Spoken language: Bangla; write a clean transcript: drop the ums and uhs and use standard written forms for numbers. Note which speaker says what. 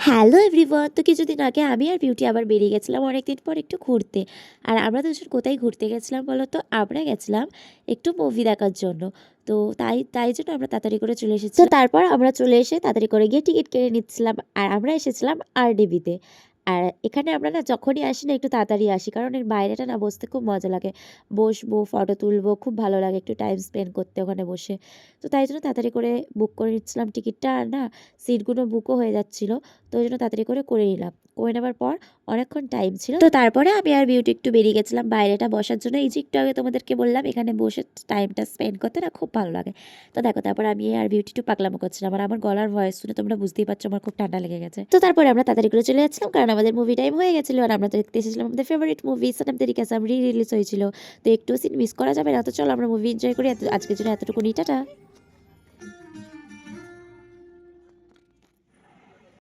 Speaker 1: হ্যালো এভরিওয়ান, তো কিছুদিন আগে আমি আর বিউটি আবার বেরিয়ে গেছিলাম অনেকদিন পর একটু ঘুরতে। আর আমরা দুজন কোথায় ঘুরতে গেছিলাম বলো তো? আমরা গেছিলাম একটু মুভি দেখার জন্য। তো তাই তাই জন্য আমরা তাড়াতাড়ি করে চলে এসেছি। তো তারপর আমরা চলে এসে তাড়াতাড়ি করে গিয়ে টিকিট কেটে নিচ্ছিলাম। আর আমরা এসেছিলাম আরডিবিতে। আর এখানে আমরা না যখনই আসি না একটু তাড়াতাড়ি আসি, কারণ এর বাইরেটা না বসতে খুব মজা লাগে। বসবো, ফটো তুলবো, খুব ভালো লাগে একটু টাইম স্পেন্ড করতে ওখানে বসে। তো তাই জন্য তাড়াতাড়ি করে বুক করে নিচ্ছিলাম টিকিটটা। আর না সিটগুলো বুকও হয়ে যাচ্ছিল। তো ওই জন্য তাড়াতাড়ি করে নিলাম। করে নেবার পর অনেকক্ষণ টাইম ছিল। তো তারপরে আমি আর বিউটি একটু বেরিয়ে গেছিলাম বাইরেটা বসার জন্য। এই যে একটু আগে তোমাদেরকে বললাম এখানে বসে টাইমটা স্পেন্ড করতে না খুব ভালো লাগে। তো দেখো তারপর আমি আর বিউটি একটু পাগলামো করছিলাম। আর আমার গলার ভয়েস শুনে তোমরা বুঝতেই পারছো আমার খুব ঠান্ডা লেগে গেছে। তো তারপরে আমরা তাড়াতাড়ি করে চলে যাচ্ছিলাম, কারণ আমাদের মুভি টাইম হয়ে গেছিল। আর আমরা তো দেখতে এসেছিলাম আমাদের ফেভারিট মুভি সনম তেরি কসম রিলিজ হয়েছিল। তো একটু সিন মিস করা যাবে না। তো চলো আমরা মুভি এনজয় করি। আজকের জন্য এতটুকুনি, টাটা।